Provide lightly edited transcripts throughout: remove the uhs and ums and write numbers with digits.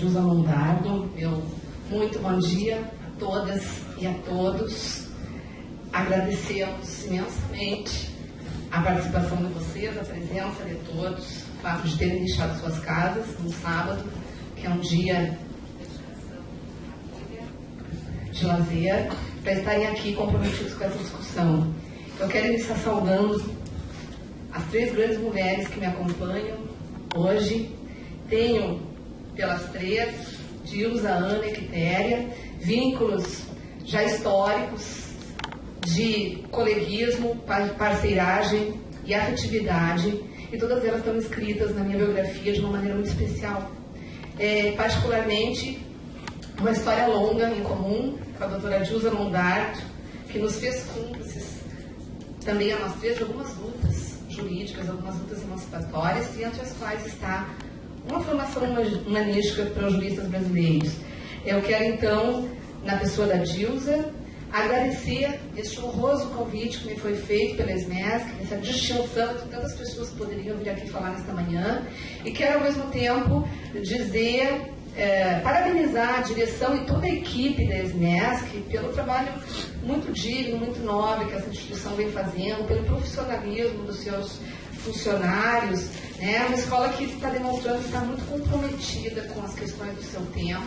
Dilza Lombardo. Meu muito bom dia a todas e a todos. Agradecemos imensamente a participação de vocês, a presença de todos, o fato de terem deixado suas casas no sábado, que é um dia de lazer, para estarem aqui comprometidos com essa discussão. Eu quero iniciar saudando as três grandes mulheres que me acompanham hoje. Tenho, pelas três, Dilza, Ana e Quitéria, vínculos já históricos de coleguismo, parceiragem e afetividade, e todas elas estão escritas na minha biografia de uma maneira muito especial. Particularmente, uma história longa em comum com a doutora Dilza Lombardo, que nos fez cúmplices também a nós três de algumas lutas jurídicas, algumas lutas emancipatórias, e entre as quais está uma formação humanística para os juristas brasileiros. Eu quero, então, na pessoa da Dilza, agradecer este honroso convite que me foi feito pela SMESC, essa distinção de tantas pessoas que poderiam vir aqui falar nesta manhã, e quero, ao mesmo tempo, dizer, parabenizar a direção e toda a equipe da SMESC pelo trabalho muito digno, muito nobre que essa instituição vem fazendo, pelo profissionalismo dos seus funcionários, né? Uma escola que está demonstrando que está muito comprometida com as questões do seu tempo,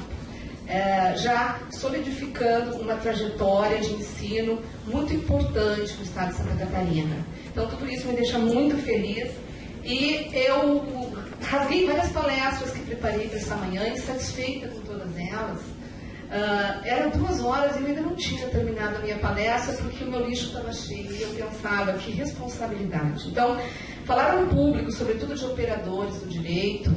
já solidificando uma trajetória de ensino muito importante no estado de Santa Catarina. Então, tudo isso me deixa muito feliz, e eu rasguei várias palestras que preparei para esta manhã, insatisfeita com todas elas. Eram 2 horas e eu ainda não tinha terminado a minha palestra porque o meu lixo estava cheio, e eu pensava, que responsabilidade. Então, falar ao público, sobretudo de operadores do direito,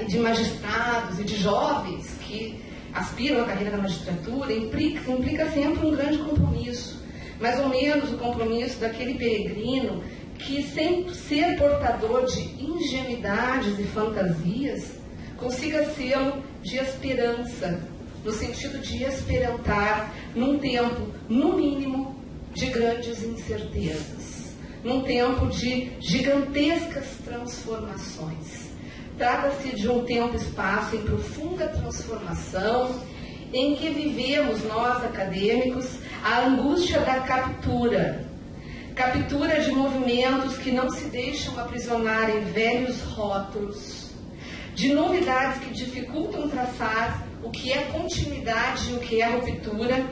e de magistrados e de jovens que aspiram à carreira da magistratura, implica sempre um grande compromisso, mais ou menos o compromisso daquele peregrino que, sem ser portador de ingenuidades e fantasias, consiga sê-lo de esperança, no sentido de esperantar num tempo, no mínimo, de grandes incertezas, num tempo de gigantescas transformações. Trata-se de um tempo-espaço em profunda transformação, em que vivemos, nós acadêmicos, a angústia da captura de movimentos que não se deixam aprisionar em velhos rótulos, de novidades que dificultam traçar o que é continuidade e o que é ruptura.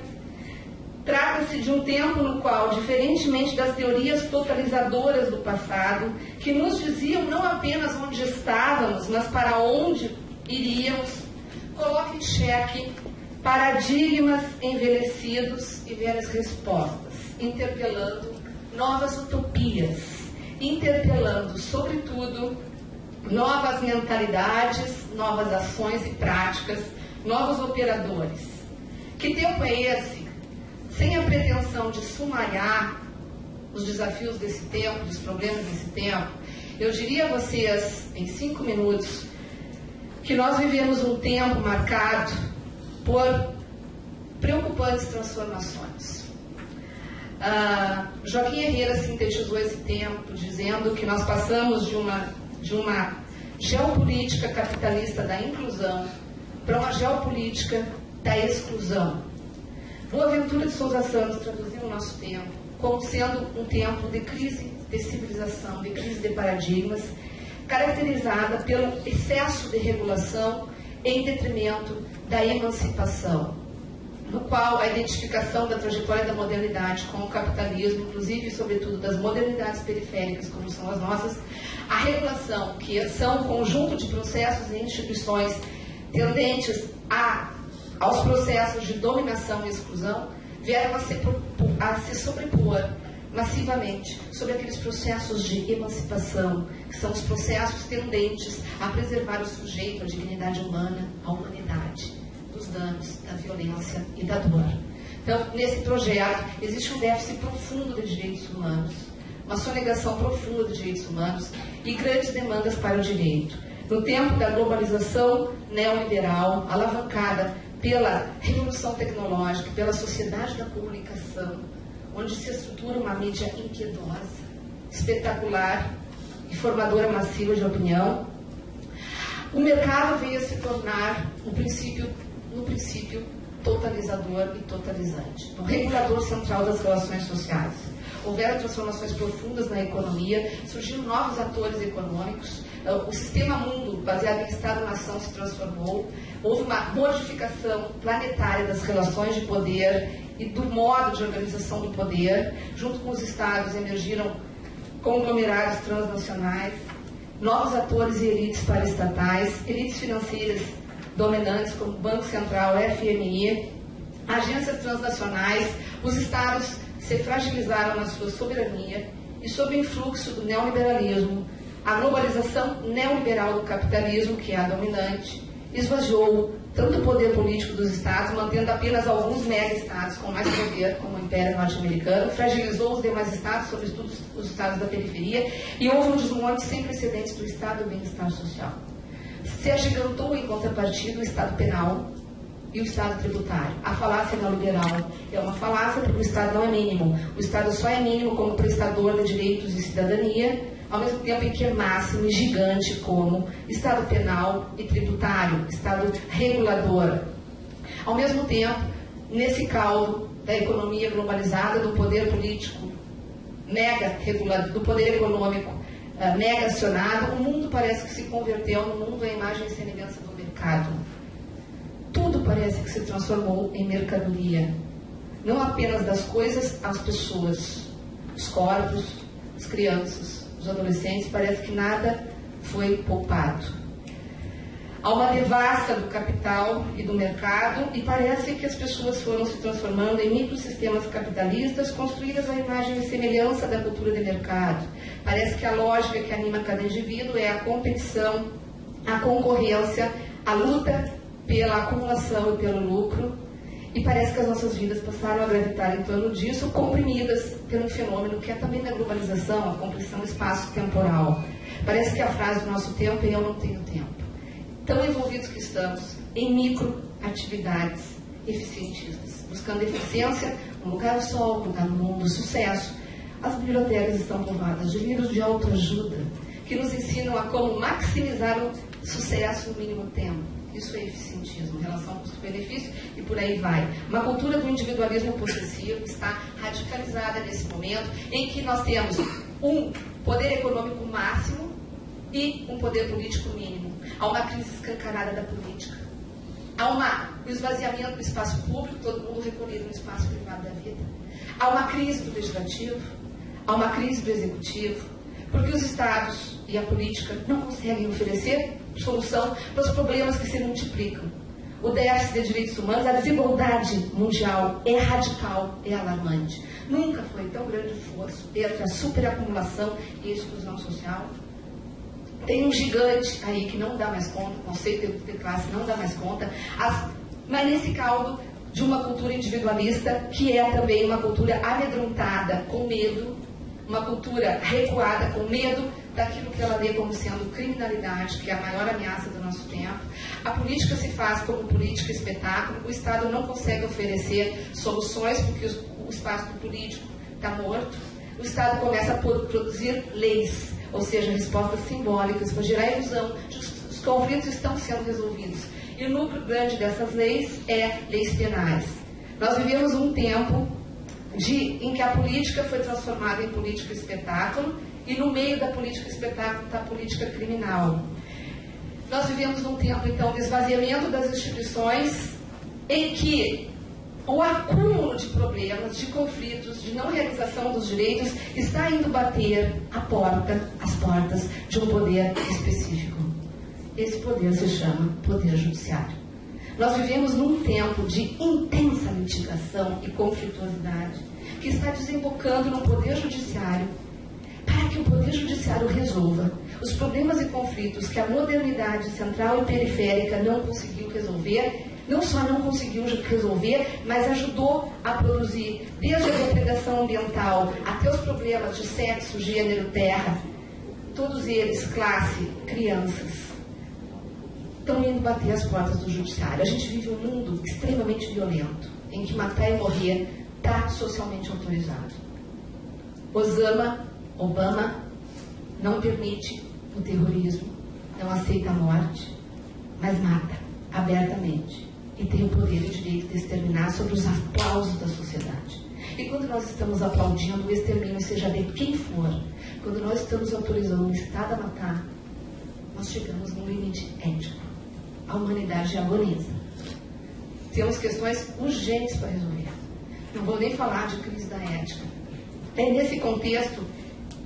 Trata-se de um tempo no qual, diferentemente das teorias totalizadoras do passado, que nos diziam não apenas onde estávamos, mas para onde iríamos, coloca em xeque paradigmas envelhecidos e velhas respostas, interpelando novas utopias, interpelando, sobretudo, novas mentalidades, novas ações e práticas, novos operadores. Que tempo é esse? Sem a pretensão de sumariar os desafios desse tempo, dos problemas desse tempo, eu diria a vocês, em 5 minutos, que nós vivemos um tempo marcado por preocupantes transformações. Joaquim Herrera sintetizou esse tempo dizendo que nós passamos de uma geopolítica capitalista da inclusão para uma geopolítica da exclusão. Boaventura de Sousa Santos traduziu o nosso tempo como sendo um tempo de crise de civilização, de crise de paradigmas, caracterizada pelo excesso de regulação em detrimento da emancipação, no qual a identificação da trajetória da modernidade com o capitalismo, inclusive e sobretudo das modernidades periféricas, como são as nossas, a regulação, que são um conjunto de processos e instituições tendentes aos processos de dominação e exclusão, vieram a se sobrepor massivamente sobre aqueles processos de emancipação, que são os processos tendentes a preservar o sujeito, a dignidade humana, a humanidade, dos danos, da violência e da dor. Então, nesse projeto, existe um déficit profundo de direitos humanos, uma sonegação profunda dos direitos humanos e grandes demandas para o direito. No tempo da globalização neoliberal, alavancada pela revolução tecnológica, pela sociedade da comunicação, onde se estrutura uma mídia impiedosa, espetacular e formadora massiva de opinião, O mercado veio a se tornar, no princípio, totalizador e totalizante, o regulador central das relações sociais. Houveram transformações profundas na economia, surgiram novos atores econômicos, o sistema mundo, baseado em Estado-nação, se transformou, houve uma modificação planetária das relações de poder e do modo de organização do poder. Junto com os Estados emergiram conglomerados transnacionais, novos atores e elites paraestatais, elites financeiras dominantes como o Banco Central, FMI, agências transnacionais. Os Estados se fragilizaram na sua soberania e, sob o influxo do neoliberalismo, a globalização neoliberal do capitalismo, que é a dominante, esvaziou tanto o poder político dos Estados, mantendo apenas alguns mega-estados com mais poder, como o Império Norte-Americano, fragilizou os demais Estados, sobretudo os Estados da periferia, e houve um desmonte sem precedentes do Estado e bem-estar social. Se agigantou, em contrapartida, o Estado penal e o Estado tributário. A falácia neoliberal é uma falácia porque o Estado não é mínimo. O Estado só é mínimo como prestador de direitos e cidadania, ao mesmo tempo em que é máximo e gigante como Estado penal e tributário, Estado regulador. Ao mesmo tempo, nesse caldo da economia globalizada, do poder político mega regulado, do poder econômico negacionado, o mundo parece que se converteu no mundo à imagem e semelhança do mercado. Tudo parece que se transformou em mercadoria, não apenas das coisas às pessoas, os corpos, as crianças, os adolescentes, parece que nada foi poupado. Há uma devassa do capital e do mercado e parece que as pessoas foram se transformando em microsistemas capitalistas construídas à imagem e semelhança da cultura de mercado. Parece que a lógica que anima cada indivíduo é a competição, a concorrência, a luta pela acumulação e pelo lucro, e parece que as nossas vidas passaram a gravitar em torno disso, comprimidas por um fenômeno que é também da globalização, a compressão espaço-temporal. Parece que a frase do nosso tempo é: eu não tenho tempo. Tão envolvidos que estamos em microatividades eficientistas, buscando eficiência, um lugar ao sol, um lugar no mundo, sucesso. As bibliotecas estão povoadas de livros de autoajuda, que nos ensinam a como maximizar o sucesso no mínimo tempo. Isso é eficientismo, relação custo-benefício e por aí vai. Uma cultura do individualismo possessivo está radicalizada nesse momento em que nós temos um poder econômico máximo e um poder político mínimo. Há uma crise escancarada da política. Há um esvaziamento do espaço público, todo mundo recolhido no espaço privado da vida. Há uma crise do legislativo, há uma crise do executivo, porque os Estados e a política não conseguem oferecer solução para os problemas que se multiplicam. O déficit de direitos humanos, a desigualdade mundial é radical, é alarmante. Nunca foi tão grande o esforço entre a superacumulação e a exclusão social. Tem um gigante aí que não dá mais conta, o conceito de classe não dá mais conta, mas nesse caldo de uma cultura individualista, que é também uma cultura amedrontada, com medo, uma cultura recuada, com medo daquilo que ela vê como sendo criminalidade, que é a maior ameaça do nosso tempo. A política se faz como política espetáculo, o Estado não consegue oferecer soluções, porque o espaço político está morto. O Estado começa a produzir leis, ou seja, respostas simbólicas, para gerar a ilusão de que os conflitos estão sendo resolvidos. E o núcleo grande dessas leis é leis penais. Nós vivemos um tempo em que a política foi transformada em política espetáculo, e no meio da política espetáculo está a política criminal. Nós vivemos um tempo, então, de esvaziamento das instituições, em que o acúmulo de problemas, de conflitos, de não realização dos direitos está indo bater as portas de um poder específico. Esse poder se chama Poder Judiciário. Nós vivemos num tempo de intensa litigação e conflituosidade que está desembocando no Poder Judiciário, para que o Poder Judiciário resolva os problemas e conflitos que a modernidade central e periférica não conseguiu resolver. Não só não conseguiu resolver, mas ajudou a produzir, desde a depredação ambiental até os problemas de sexo, gênero, terra, todos eles, classe, crianças, estão indo bater as portas do judiciário. A gente vive um mundo extremamente violento, em que matar e morrer está socialmente autorizado. Obama não permite o terrorismo, não aceita a morte. mas mata abertamente e tem o poder e o direito de exterminar sobre os aplausos da sociedade. E quando nós estamos aplaudindo o extermínio, seja de quem for, quando nós estamos autorizando o Estado a matar, nós chegamos num limite ético. A humanidade agoniza. Temos questões urgentes para resolver. Não vou nem falar de crise da ética. É nesse contexto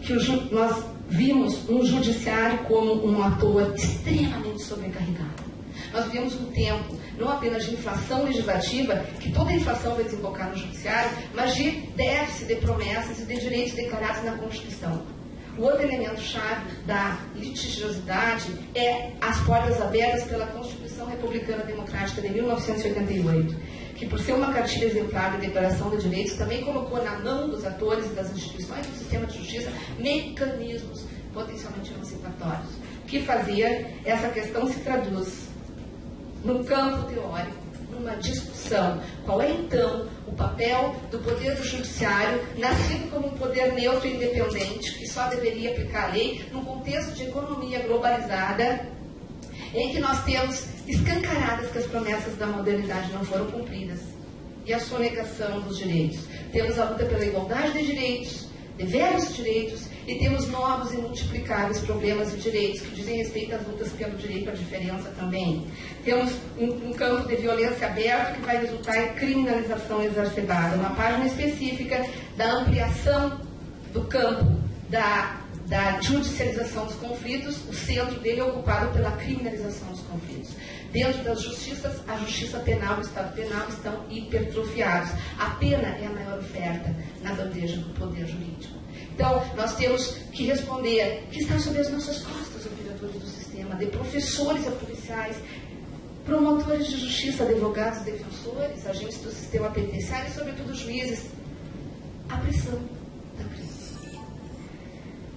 que nós vimos um judiciário como um ator extremamente sobrecarregado. Nós vivemos um tempo, não apenas de inflação legislativa, que toda inflação vai desembocar no judiciário, mas de déficit de promessas e de direitos declarados na Constituição. O outro elemento-chave da litigiosidade é as portas abertas pela Constituição Republicana Democrática de 1988, que, por ser uma cartilha exemplar de declaração de direitos, também colocou na mão dos atores e das instituições do sistema de justiça mecanismos potencialmente emancipatórios. O que fazia essa questão se traduz no campo teórico, numa discussão. Qual é, então, o papel do poder do judiciário, nascido como um poder neutro e independente, que só deveria aplicar a lei, num contexto de economia globalizada, em que nós temos escancaradas que as promessas da modernidade não foram cumpridas, e a sonegação dos direitos. Temos a luta pela igualdade de direitos, de velhos direitos, e temos novos e multiplicáveis problemas e direitos que dizem respeito às lutas pelo direito à diferença também. Temos um campo de violência aberto que vai resultar em criminalização exacerbada. Uma página específica da ampliação do campo da judicialização dos conflitos, o centro dele é ocupado pela criminalização dos conflitos. Dentro das justiças, a justiça penal e o Estado penal estão hipertrofiados. A pena é a maior oferta na bandeja do poder jurídico. Então, nós temos que responder que está sobre as nossas costas, operadores do sistema, de professores a policiais, promotores de justiça, advogados, defensores, agentes do sistema penitenciário e, sobretudo, juízes. A pressão da crise.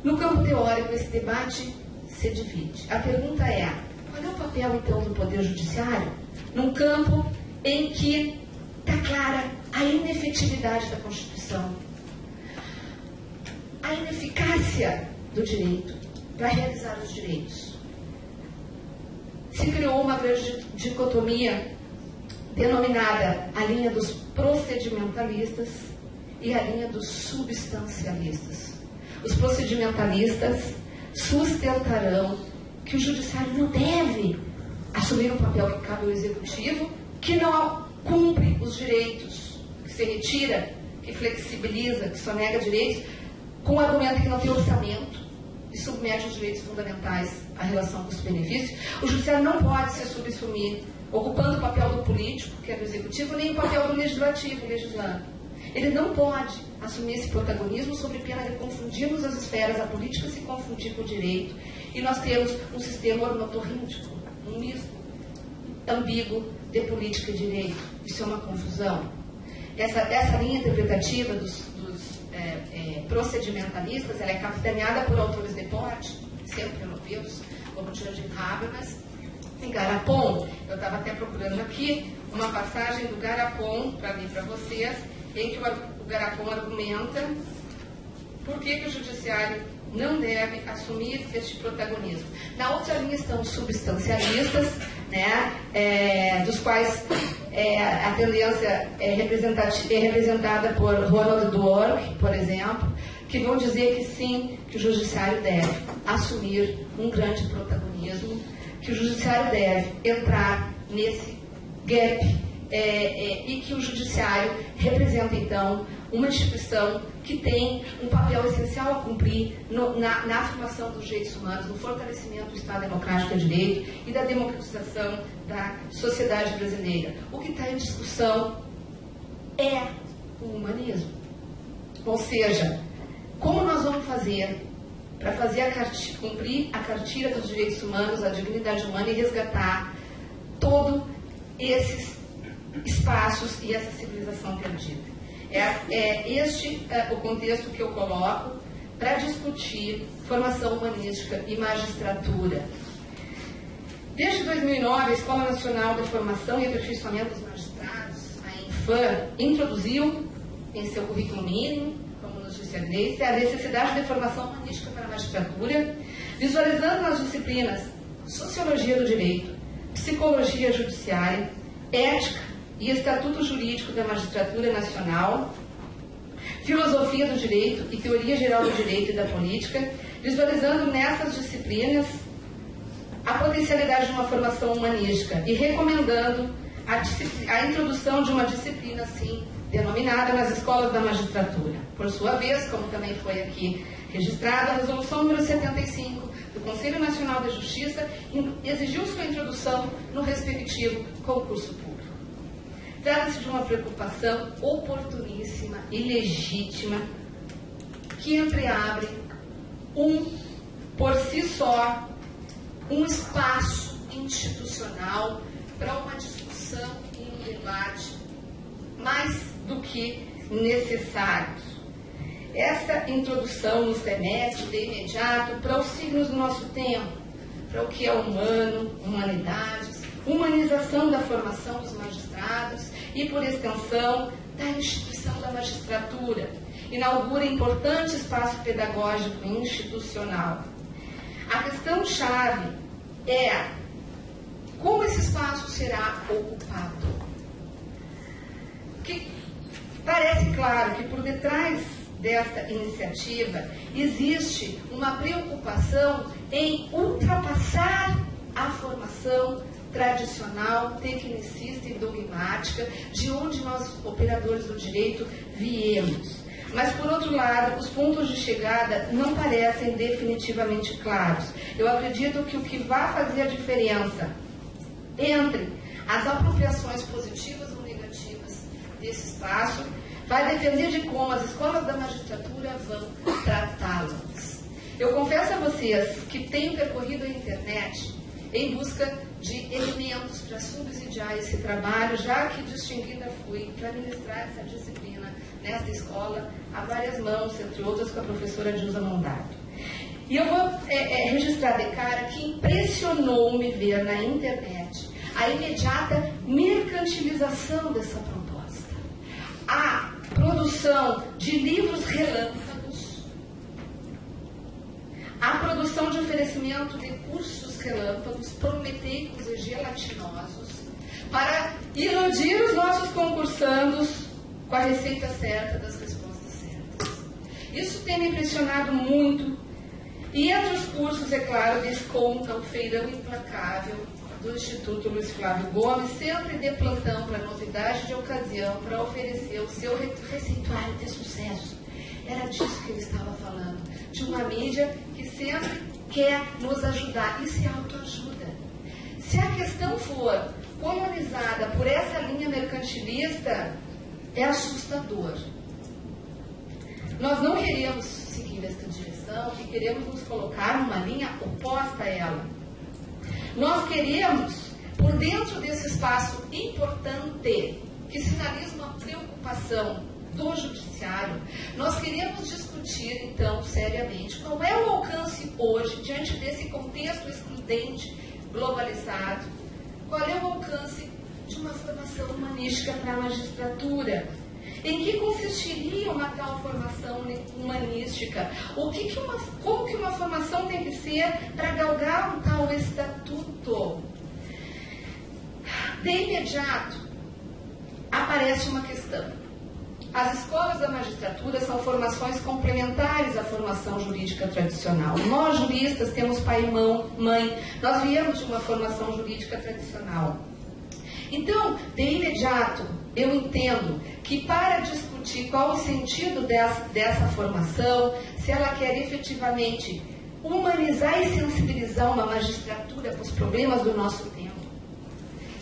No campo teórico, esse debate se divide. A pergunta é: qual é o papel, então, do Poder Judiciário num campo em que está clara a inefetividade da Constituição, a ineficácia do direito para realizar os direitos? Se criou uma grande dicotomia denominada a linha dos procedimentalistas e a linha dos substancialistas. Os procedimentalistas sustentarão que o judiciário não deve assumir um papel que cabe ao executivo, que não cumpre os direitos, que se retira, que flexibiliza, que sonega direitos, com o argumento que não tem orçamento e submete os direitos fundamentais à relação custo-benefício. O judiciário não pode se subsumir ocupando o papel do político, que é do executivo, nem o papel do legislativo, legislando. Ele não pode assumir esse protagonismo sob pena de confundirmos as esferas, a política se confundir com o direito. E nós temos um sistema ornotorríntico, um misto ambíguo de política e direito. Isso é uma confusão. Essa linha interpretativa dos procedimentalistas, ela é capitaneada por autores de porte, sempre europeus, como Judge Habermas e Garapon. Eu estava até procurando aqui uma passagem do Garapon para ler para vocês, em que o Garapon argumenta por que o judiciário não deve assumir este protagonismo. Na outra linha estão os substancialistas, né, dos quais a tendência é representada por Ronald Dworkin, por exemplo, que vão dizer que sim, que o judiciário deve assumir um grande protagonismo, que o judiciário deve entrar nesse gap, e que o judiciário representa, então, uma instituição que tem um papel essencial a cumprir na afirmação dos direitos humanos, no fortalecimento do Estado Democrático de Direito e da democratização da sociedade brasileira. O que está em discussão é o humanismo. Ou seja, como nós vamos fazer para cumprir a cartilha dos direitos humanos, a dignidade humana e resgatar todos esses espaços e essa civilização perdida. Este o contexto que eu coloco para discutir formação humanística e magistratura. Desde 2009, a Escola Nacional de Formação e Aperfeiçoamento dos Magistrados, a ENFAM, introduziu em seu currículo mínimo, como nos disse a Gleice, a necessidade de formação humanística para a magistratura, visualizando nas disciplinas Sociologia do Direito, Psicologia Judiciária, Ética e Estatuto Jurídico da Magistratura Nacional, Filosofia do Direito e Teoria Geral do Direito e da Política, visualizando nessas disciplinas a potencialidade de uma formação humanística e recomendando a introdução de uma disciplina assim denominada nas escolas da magistratura. Por sua vez, como também foi aqui registrada, a resolução número 75 do Conselho Nacional da Justiça exigiu sua introdução no respectivo concurso público. Trata-se de uma preocupação oportuníssima e legítima que entreabre por si só, um espaço institucional para uma discussão e um debate mais do que necessários. Essa introdução nos remete de imediato para os signos do nosso tempo, para o que é humano, humanidades, humanização da formação dos magistrados e, por extensão, da instituição da magistratura. Inaugura importante espaço pedagógico e institucional. A questão-chave é como esse espaço será ocupado. Que parece claro que por detrás desta iniciativa existe uma preocupação em ultrapassar a formação tradicional, tecnicista e dogmática de onde nós, operadores do direito, viemos. Mas, por outro lado, os pontos de chegada não parecem definitivamente claros. Eu acredito que o que vai fazer a diferença entre as apropriações positivas ou negativas desse espaço vai depender de como as escolas da magistratura vão tratá-las. Eu confesso a vocês que tenho percorrido a internet em busca de elementos para subsidiar esse trabalho, já que distinguida fui para ministrar essa disciplina nesta escola a várias mãos, entre outras com a professora Dilza Mondato. E eu vou registrar de cara que impressionou-me ver na internet a imediata mercantilização dessa proposta. A produção de livros relâmpagos, a produção de oferecimento de cursos relâmpagos, prometeicos e gelatinosos, para iludir os nossos concursandos com a receita certa das respostas certas. Isso tem me impressionado muito. E entre os cursos, é claro, desconta o feirão implacável do Instituto Luiz Flávio Gomes, sempre de plantão para novidade de ocasião, para oferecer o seu receituário de sucesso. Era disso que eu estava falando, de uma mídia que sempre quer nos ajudar. Isso é autoajuda. Se a questão for colonizada por essa linha mercantilista, é assustador. Nós não queremos seguir esta direção e queremos nos colocar numa linha oposta a ela. Nós queremos, por dentro desse espaço importante, que sinaliza uma preocupação do judiciário, nós queremos discutir, então, seriamente, qual é o alcance hoje, diante desse contexto excludente, globalizado, qual é o alcance de uma formação humanística para a magistratura. Em que consistiria uma tal formação humanística? Como que uma formação tem que ser para galgar um tal estatuto? De imediato, aparece uma questão. As escolas da magistratura são formações complementares à formação jurídica tradicional. Nós, juristas, temos pai e mãe. Nós viemos de uma formação jurídica tradicional. Então, de imediato, eu entendo que para discutir qual o sentido dessa formação, se ela quer efetivamente humanizar e sensibilizar uma magistratura para os problemas do nosso tempo,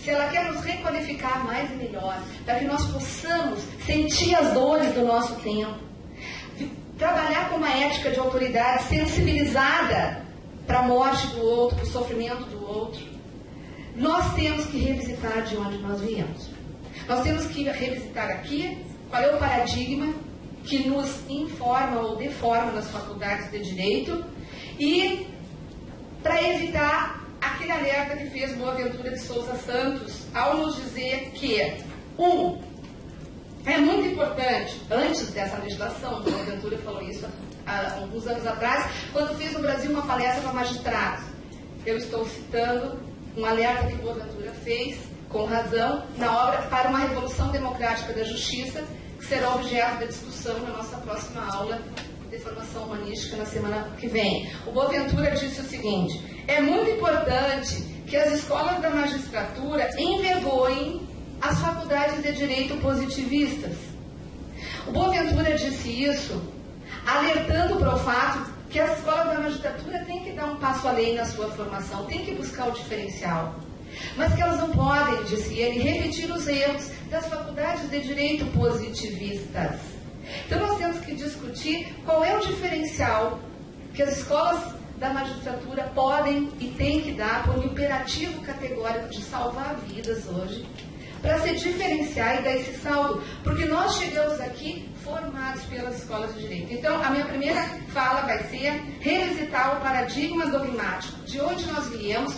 se ela quer nos requalificar mais e melhor, para que nós possamos sentir as dores do nosso tempo, trabalhar com uma ética de autoridade sensibilizada para a morte do outro, para o sofrimento do outro, nós temos que revisitar de onde nós viemos. Nós temos que revisitar aqui qual é o paradigma que nos informa ou deforma nas faculdades de Direito e para evitar aquele alerta que fez Boaventura de Souza Santos ao nos dizer que, é muito importante, antes dessa legislação, Boaventura falou isso há alguns anos atrás, quando fez no Brasil uma palestra para magistrados. Eu estou citando um alerta que o Boaventura fez, com razão, na obra Para uma Revolução Democrática da Justiça, que será objeto da discussão na nossa próxima aula de formação humanística na semana que vem. O Boaventura disse o seguinte: é muito importante que as escolas da magistratura envergonhem as faculdades de direito positivistas. O Boaventura disse isso alertando para o fato que as escolas da magistratura têm que dar um passo além na sua formação, têm que buscar o diferencial. Mas que elas não podem, disse ele, repetir os erros das faculdades de direito positivistas. Então nós temos que discutir qual é o diferencial que as escolas da magistratura podem e têm que dar por um imperativo categórico de salvar vidas hoje, para se diferenciar e dar esse saldo, porque nós chegamos aqui formados pelas escolas de direito. Então, a minha primeira fala vai ser revisitar o paradigma dogmático, de onde nós viemos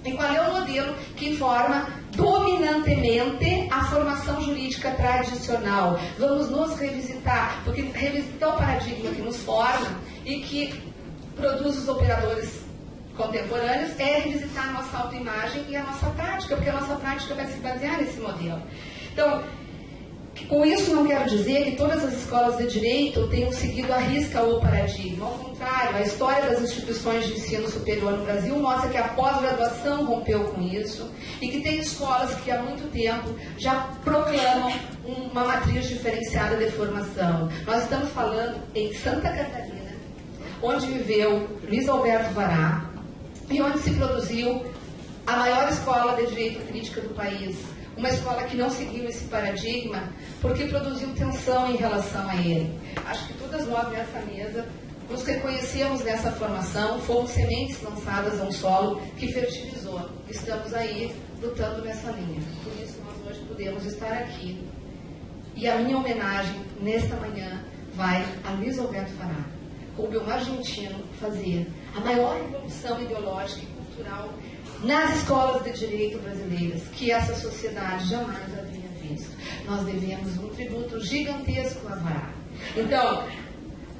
e qual é o modelo que forma dominantemente a formação jurídica tradicional. Vamos nos revisitar, porque revisitar o paradigma que nos forma e que produz os operadores contemporâneos é revisitar a nossa autoimagem e a nossa prática, porque a nossa prática vai se basear nesse modelo. Então, com isso não quero dizer que todas as escolas de direito tenham seguido à risca o paradigma. Ao contrário, a história das instituições de ensino superior no Brasil mostra que a pós-graduação rompeu com isso e que tem escolas que há muito tempo já proclamam uma matriz diferenciada de formação. Nós estamos falando em Santa Catarina, onde viveu Luiz Alberto Vará, e onde se produziu a maior escola de direito crítica do país. Uma escola que não seguiu esse paradigma porque produziu tensão em relação a ele. Acho que todas nós nessa mesa nos reconhecemos nessa formação, fomos sementes lançadas a um solo que fertilizou. Estamos aí lutando nessa linha. Por isso nós hoje podemos estar aqui. E a minha homenagem nesta manhã vai a Luiz Alberto Vará. Coube um argentino fazer a maior revolução ideológica e cultural nas escolas de direito brasileiras que essa sociedade jamais havia visto. Nós devemos um tributo gigantesco a Vará. Então,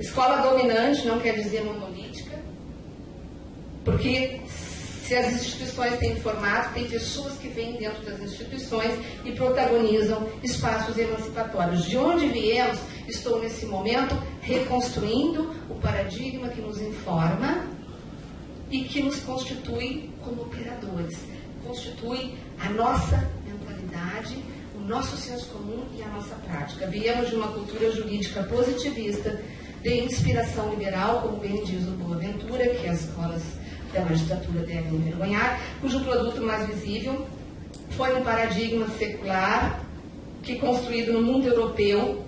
escola dominante não quer dizer monolítica, porque se as instituições têm formato, tem pessoas que vêm dentro das instituições e protagonizam espaços emancipatórios. De onde viemos, estou nesse momento reconstruindo o paradigma que nos informa e que nos constitui como operadores, constitui a nossa mentalidade, o nosso senso comum e a nossa prática. Viemos de uma cultura jurídica positivista, de inspiração liberal, como bem diz o Boaventura, que as escolas da magistratura devem envergonhar, cujo produto mais visível foi um paradigma secular que, construído no mundo europeu,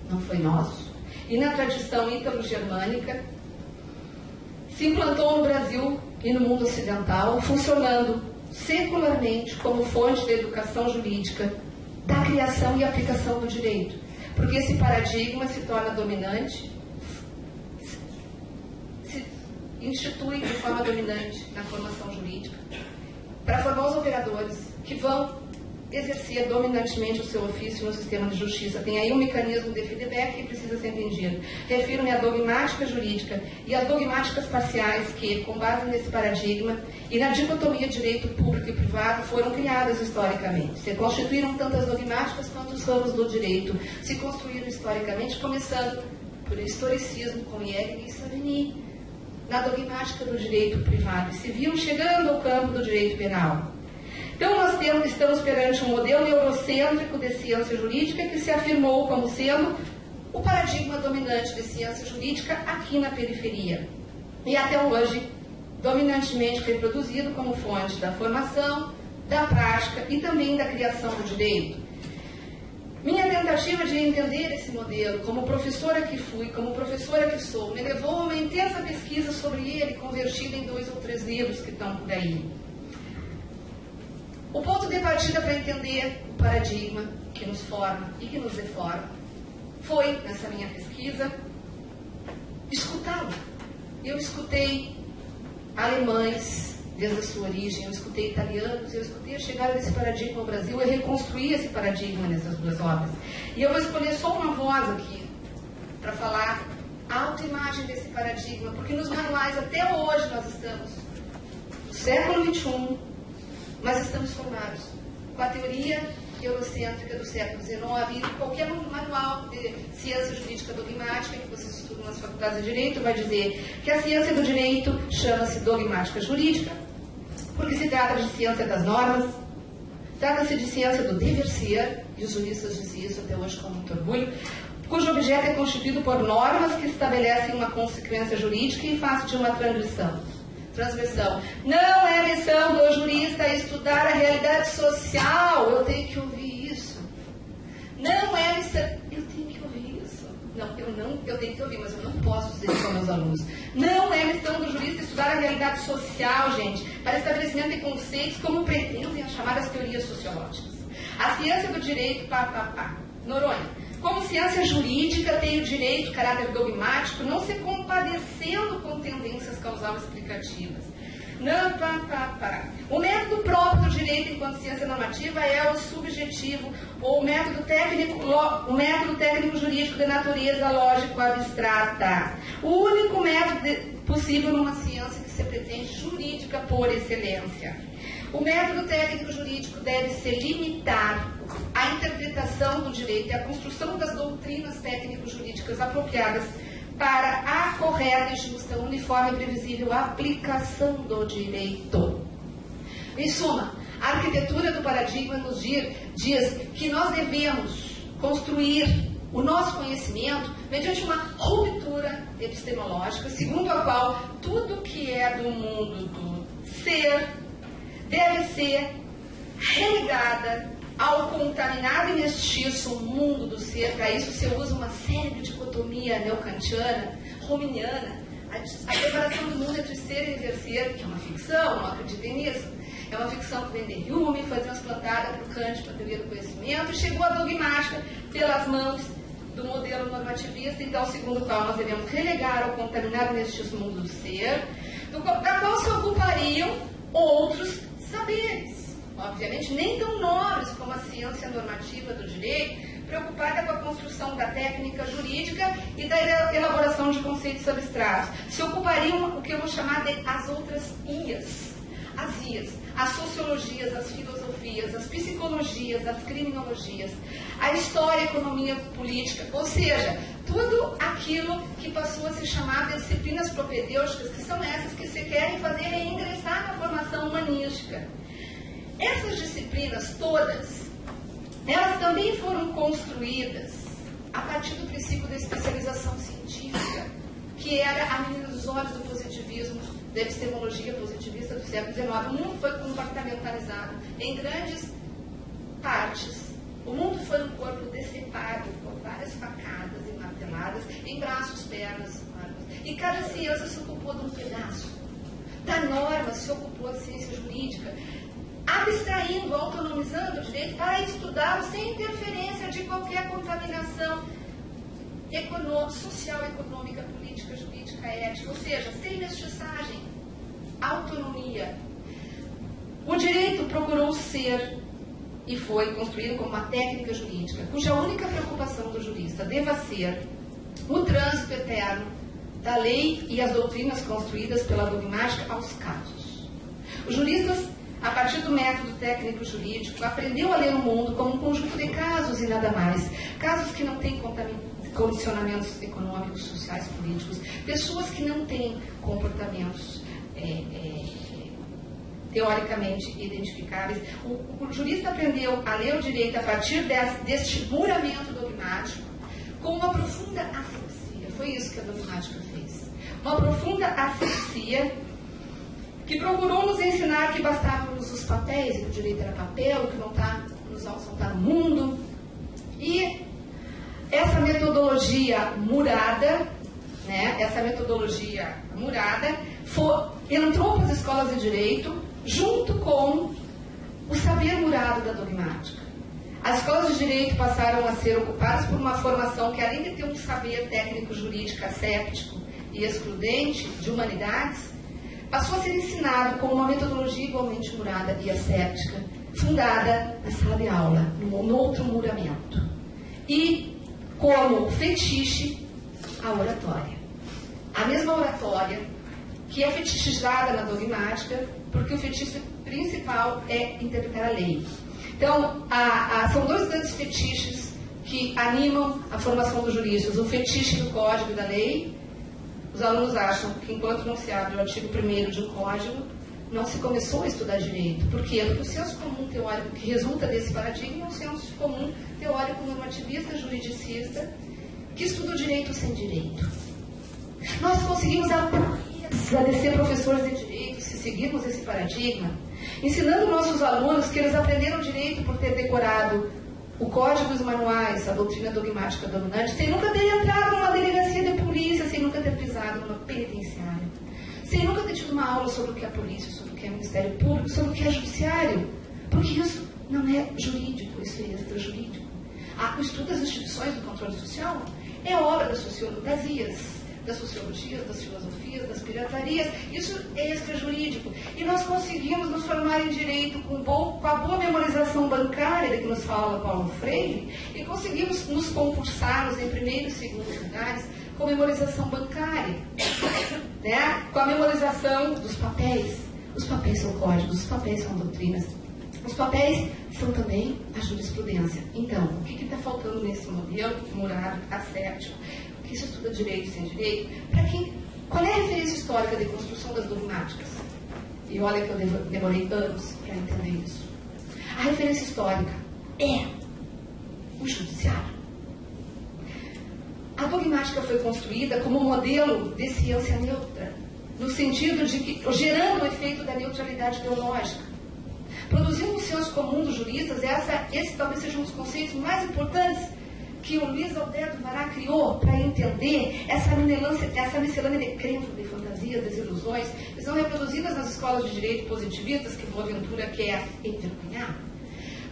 não foi nosso, e na tradição ítalo-germânica, se implantou no Brasil e no mundo ocidental, funcionando secularmente como fonte de educação jurídica da criação e aplicação do direito. Porque esse paradigma se torna dominante, se institui de forma dominante na formação jurídica, para formar os operadores que vão exercer dominantemente o seu ofício no sistema de justiça. Tem aí um mecanismo de feedback que precisa ser entendido. Refiro-me à dogmática jurídica e às dogmáticas parciais que, com base nesse paradigma e na dicotomia de direito público e privado, foram criadas historicamente. Se constituíram tantas dogmáticas quanto os ramos do direito se construíram historicamente, começando por historicismo com Hegel e Savigny, na dogmática do direito privado, e se viam chegando ao campo do direito penal. Então, nós estamos perante um modelo eurocêntrico de ciência jurídica que se afirmou como sendo o paradigma dominante de ciência jurídica aqui na periferia. E até hoje, dominantemente reproduzido como fonte da formação, da prática e também da criação do direito. Minha tentativa de entender esse modelo, como professora que fui, como professora que sou, me levou a uma intensa pesquisa sobre ele, convertida em 2 ou 3 livros que estão por aí. O ponto de partida para entender o paradigma que nos forma e que nos deforma foi, nessa minha pesquisa, escutá-lo. Eu escutei alemães desde a sua origem, eu escutei italianos, eu escutei a chegada desse paradigma ao Brasil, eu reconstruí esse paradigma nessas 2 obras. E eu vou escolher só uma voz aqui para falar a autoimagem desse paradigma, porque nos manuais até hoje nós estamos no século XXI, mas estamos formados com a teoria eurocêntrica do século XIX e qualquer manual de ciência jurídica dogmática que vocês estudam nas faculdades de Direito vai dizer que a ciência do direito chama-se dogmática jurídica, porque se trata de ciência das normas, trata-se de ciência do dever ser, e os juristas dizem isso até hoje com muito orgulho, cujo objeto é constituído por normas que estabelecem uma consequência jurídica em face de uma transversão. Não é missão do jurista estudar a realidade social. Eu tenho que ouvir isso. Não é missão... Eu tenho que ouvir isso. Não, eu tenho que ouvir, mas eu não posso dizer isso aos meus alunos. Não é missão do jurista estudar a realidade social, gente, para estabelecimento de conceitos como pretendem as chamadas teorias sociológicas. A ciência do direito, Noronha. Como ciência jurídica, tem o direito, caráter dogmático, não se compadecendo com tendências causal explicativas. Não, O método próprio do direito enquanto ciência normativa é o subjetivo, ou o método técnico jurídico de natureza lógico-abstrata. O único método possível numa ciência que se pretende jurídica por excelência. O método técnico jurídico deve se limitar à interpretação do direito e à construção das doutrinas técnico-jurídicas apropriadas para a correta e justa, uniforme e previsível aplicação do direito. Em suma, a arquitetura do paradigma nos diz que nós devemos construir o nosso conhecimento mediante uma ruptura epistemológica, segundo a qual tudo que é do mundo do ser deve ser relegada ao contaminado e mestiço mundo do ser. Para isso se usa uma série de dicotomia neocantiana, rominiana, a separação do mundo entre ser e dever ser, que é uma ficção, não acreditem nisso. É uma ficção que vem de Hume, foi transplantada por Kant para a teoria do conhecimento e chegou à dogmática pelas mãos do modelo normativista, então, segundo o qual nós devemos relegar ao contaminado e mestiço mundo do ser, da qual se ocupariam outros saberes, obviamente nem tão nobres como a ciência normativa do direito, preocupada com a construção da técnica jurídica e da elaboração de conceitos abstratos. Se ocupariam o que eu vou chamar de as outras IAs. As IAs, as sociologias, as filosofias, as psicologias, as criminologias, a história, a economia política, ou seja, tudo aquilo que passou a se chamar de disciplinas propedêuticas, que são essas que se querem fazer reingressar na formação humanística. Essas disciplinas todas, elas também foram construídas a partir do princípio da especialização científica, que era a menina dos olhos do positivismo, da epistemologia positivista do século XIX. O mundo foi compartimentalizado em grandes partes. O mundo foi um corpo decepado por várias facadas e marteladas em braços, pernas, armas. E cada ciência se ocupou de um pedaço. Da norma se ocupou a ciência jurídica, abstraindo, autonomizando o direito para estudá-lo sem interferência de qualquer contaminação social, econômica, política, jurídica, ética, ou seja, sem mestiçagem, autonomia. O direito procurou ser e foi construído como uma técnica jurídica, cuja única preocupação do jurista deva ser o trânsito eterno da lei e as doutrinas construídas pela dogmática aos casos. Os juristas, a partir do método técnico jurídico, aprendeu a ler o mundo como um conjunto de casos e nada mais. Casos que não têm condicionamentos econômicos, sociais, políticos, pessoas que não têm comportamentos teoricamente identificáveis. O jurista aprendeu a ler o direito a partir deste muramento dogmático com uma profunda asepsia. Foi isso que a dogmática fez. Uma profunda asepsia que procurou nos ensinar que bastavam os papéis, e que o direito era papel, que não está nos altos, não está no mundo. E essa metodologia murada, entrou para as escolas de direito junto com o saber murado da dogmática. As escolas de direito passaram a ser ocupadas por uma formação que, além de ter um saber técnico-jurídico asséptico e excludente de humanidades, passou a ser ensinado com uma metodologia igualmente murada e asséptica, fundada na sala de aula, no outro muramento. E como fetiche, a oratória. A mesma oratória que é fetichizada na dogmática porque o fetiche principal é interpretar a lei. Então, são dois grandes fetiches que animam a formação dos juristas. O fetiche do código e da lei. Os alunos acham que enquanto não se abre o artigo 1º de um código, não se começou a estudar direito. Por quê? Porque o senso comum teórico que resulta desse paradigma é um senso comum teórico normativista, juridicista, que estuda o direito sem direito. Nós conseguimos agradecer professores de direito se seguirmos esse paradigma, ensinando nossos alunos que eles aprenderam direito por ter decorado o código e os manuais, a doutrina dogmática dominante, sem nunca ter entrado numa delegacia de polícia, sem nunca ter pisado numa penitenciária, sem nunca ter tido uma aula sobre o que é polícia, sobre o que é Ministério Público, sobre o que é judiciário, porque isso não é jurídico, isso é extrajurídico. O estudo das instituições do controle social é obra das sociologias, das filosofias, das piratarias. Isso é extrajurídico. E nós conseguimos nos formar em direito com a boa memorização bancária, de que nos fala Paulo Freire, e conseguimos nos concursarmos em primeiro e segundo lugares com memorização bancária, né? Com a memorização dos papéis. Os papéis são códigos, os papéis são doutrinas. Os papéis são também a jurisprudência. Então, o que está faltando nesse modelo Murado asséptico? Que se estuda direito sem direito? Qual é a referência histórica de construção das dogmáticas? E olha que eu demorei anos para entender isso. A referência histórica é o judiciário. A dogmática foi construída como modelo de ciência neutra, no sentido de que, gerando o efeito da neutralidade ideológica. Produzindo um senso comum dos juristas, esse talvez seja um dos conceitos mais importantes que o Luiz Alberto Vará criou para entender essa miscelânea de crenças, de fantasias, desilusões, que são reproduzidas nas escolas de direito positivistas, que Boaventura quer envergonhar,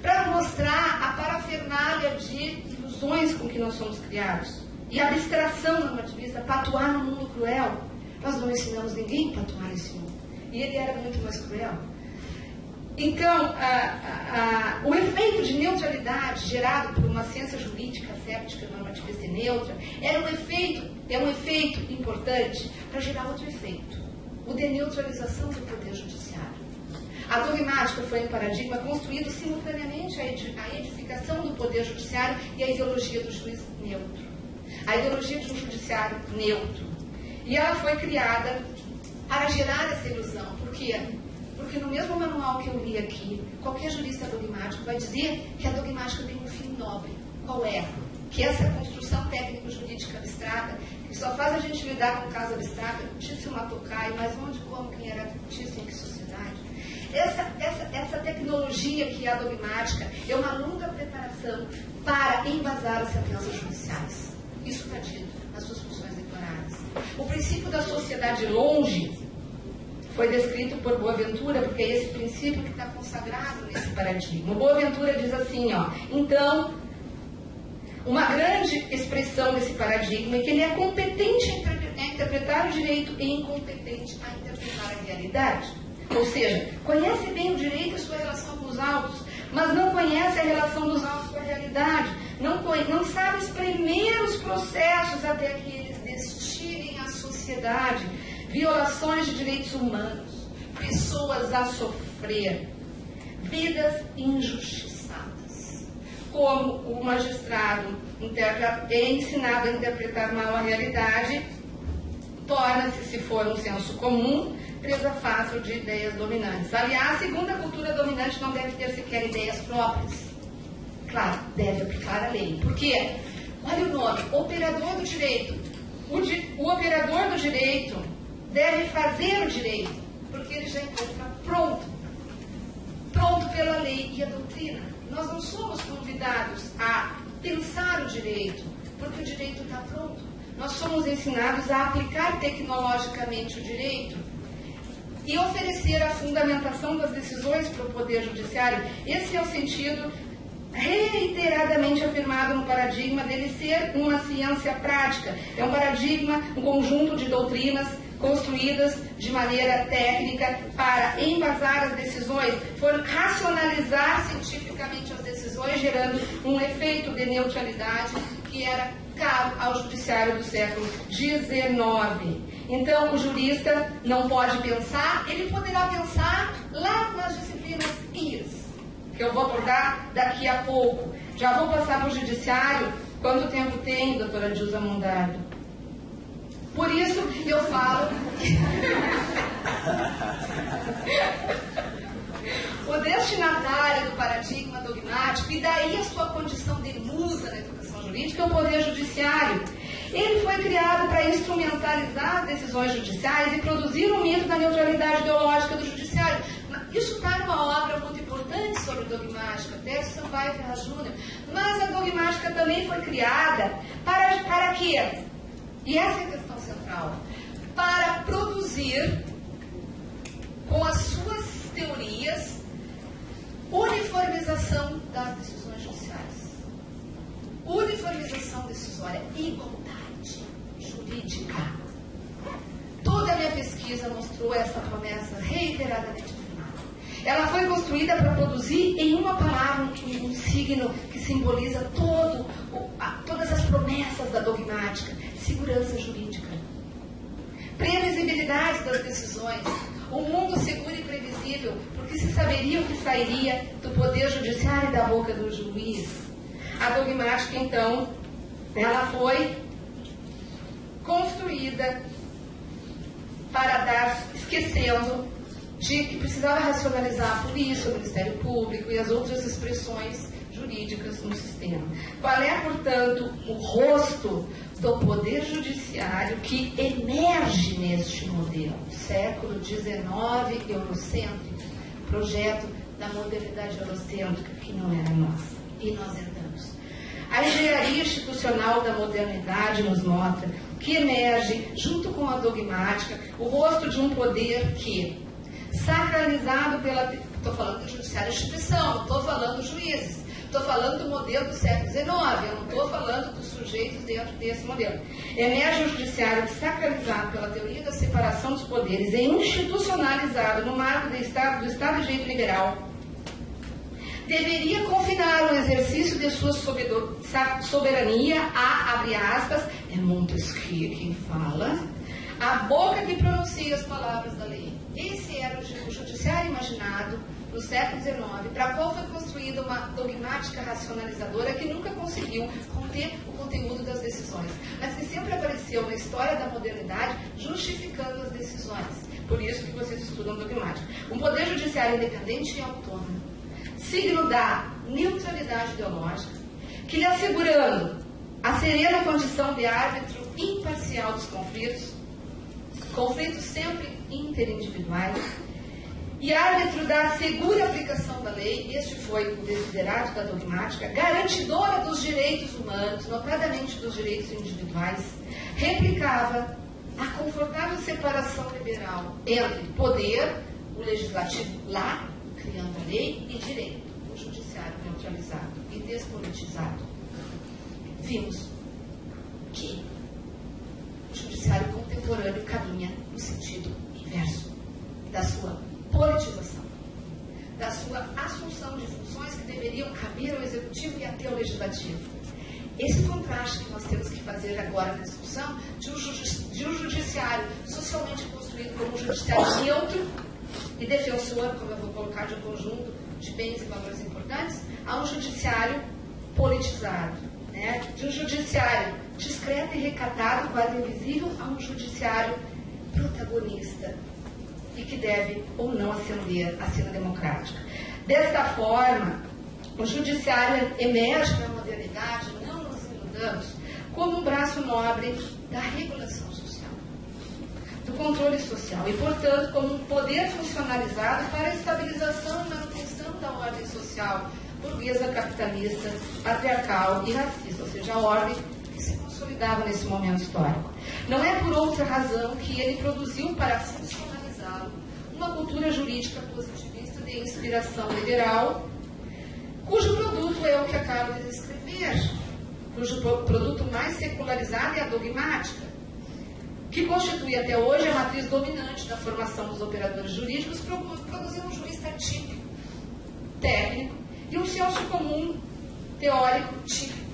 para mostrar a parafernália de ilusões com que nós somos criados e a abstração normativista para atuar no mundo cruel. Nós não ensinamos ninguém para atuar nesse mundo. E ele era muito mais cruel. Então, o efeito de neutralidade gerado por uma ciência jurídica, séptica, normativista e neutra, é um efeito importante para gerar outro efeito, o de neutralização do poder judiciário. A dogmática foi um paradigma construído simultaneamente à edificação do poder judiciário e à ideologia do juiz neutro, a ideologia de um judiciário neutro. E ela foi criada para gerar essa ilusão. Por quê? Porque no mesmo manual que eu li aqui, qualquer jurista dogmático vai dizer que a dogmática tem um fim nobre. Qual é? Que essa construção técnico-jurídica abstrata, que só faz a gente lidar com o caso abstrato, Tício Matokai, mas onde, como, quem era Tício, em que sociedade? Essa tecnologia que é a dogmática é uma longa preparação para embasar as sentenças judiciais. Isso está dito nas suas funções declaradas. O princípio da sociedade longe foi descrito por Boaventura, porque é esse princípio que está consagrado nesse paradigma. O Boaventura diz assim, então, uma grande expressão desse paradigma é que ele é competente a interpretar o direito e incompetente a interpretar a realidade. Ou seja, conhece bem o direito e sua relação com os autos, mas não conhece a relação dos autos com a realidade, não sabe os primeiros processos até que eles destilem à sociedade violações de direitos humanos, pessoas a sofrer, vidas injustiçadas. Como o magistrado é ensinado a interpretar mal a realidade, torna-se, se for um senso comum, presa fácil de ideias dominantes. Aliás, segundo a cultura dominante, não deve ter sequer ideias próprias. Claro, deve aplicar a lei. Por quê? Olha o nome, operador do direito. O operador do direito deve fazer o direito, porque ele já encontra pronto pela lei e a doutrina. Nós não somos convidados a pensar o direito, porque o direito está pronto. Nós somos ensinados a aplicar tecnologicamente o direito e oferecer a fundamentação das decisões para o Poder Judiciário. Esse é o sentido reiteradamente afirmado no paradigma dele ser uma ciência prática. É um paradigma, um conjunto de doutrinas construídas de maneira técnica para embasar as decisões, for racionalizar cientificamente as decisões, gerando um efeito de neutralidade que era caro ao judiciário do século XIX. Então, o jurista não pode pensar, ele poderá pensar lá nas disciplinas IRS, que eu vou abordar daqui a pouco. Já vou passar para o judiciário. Quanto tempo tem, doutora Dilza Mondardo? Por isso eu falo o destinatário do paradigma dogmático, e daí a sua condição de musa na educação jurídica, é o Poder Judiciário. Ele foi criado para instrumentalizar as decisões judiciais e produzir um mito da neutralidade ideológica do judiciário. Isso está numa obra muito importante sobre dogmática, Tércio Sampaio Ferraz Júnior. Mas a dogmática também foi criada para quê? E essa é a questão central. Para produzir, com as suas teorias, uniformização das decisões judiciais. Uniformização decisória, igualdade jurídica. Toda a minha pesquisa mostrou essa promessa reiteradamente afirmada. Ela foi construída para produzir em uma palavra um signo que simboliza todas as promessas da dogmática: segurança jurídica, previsibilidade das decisões, um mundo seguro e previsível, porque se saberia o que sairia do Poder Judiciário e da boca do juiz. A dogmática, então, ela foi construída para dar, esquecendo de que precisava racionalizar a polícia, o Ministério Público e as outras expressões jurídicas no sistema. Qual é, portanto, o rosto do Poder Judiciário que emerge neste modelo? Século XIX eurocêntrico, projeto da modernidade eurocêntrica, que não era nossa, e nós entramos. A engenharia institucional da modernidade nos mostra que emerge, junto com a dogmática, o rosto de um poder que, sacralizado pela... Estou falando do judiciário instituição, não estou falando dos juízes. Estou falando do modelo do século XIX, eu não estou falando dos sujeitos dentro desse modelo. Emerge o judiciário sacralizado pela teoria da separação dos poderes e institucionalizado no marco do Estado de Direito liberal. Deveria confinar o exercício de sua soberania a, abre aspas, é Montesquieu quem fala, a boca que pronuncia as palavras da lei. Esse era o judiciário imaginado no século XIX, para a qual foi construída uma dogmática racionalizadora que nunca conseguiu conter o conteúdo das decisões, mas que sempre apareceu na história da modernidade justificando as decisões. Por isso que vocês estudam dogmática. Um poder judiciário independente e autônomo, signo da neutralidade ideológica, que lhe assegurando a serena condição de árbitro imparcial dos conflitos sempre interindividuais, e árbitro da segura aplicação da lei. Este foi o desiderato da dogmática, garantidora dos direitos humanos, notadamente dos direitos individuais, replicava a confortável separação liberal entre poder, o legislativo lá, criando a lei, e direito, o judiciário neutralizado e despolitizado. Vimos que o judiciário contemporâneo caminha no sentido inverso da sua politização, da sua assunção de funções que deveriam caber ao executivo e até ao legislativo. Esse contraste que nós temos que fazer agora na discussão de um judiciário socialmente construído como um judiciário neutro e defensor, como eu vou colocar, de um conjunto de bens e valores importantes, a um judiciário politizado, né? De um judiciário discreto e recatado, quase invisível, a um judiciário protagonista e que deve ou não ascender à cena democrática. Desta forma, o judiciário emerge na modernidade, não nos iludamos, como um braço nobre da regulação social, do controle social e, portanto, como um poder funcionalizado para a estabilização e manutenção da ordem social burguesa, capitalista, patriarcal e racista, ou seja, a ordem que se consolidava nesse momento histórico. Não é por outra razão que ele produziu para funcionalizá-lo uma cultura jurídica positivista de inspiração liberal, cujo produto é o que acabo de descrever, cujo produto mais secularizado é a dogmática, que constitui até hoje a matriz dominante da formação dos operadores jurídicos, produzindo um jurista típico, técnico, e um senso comum teórico típico.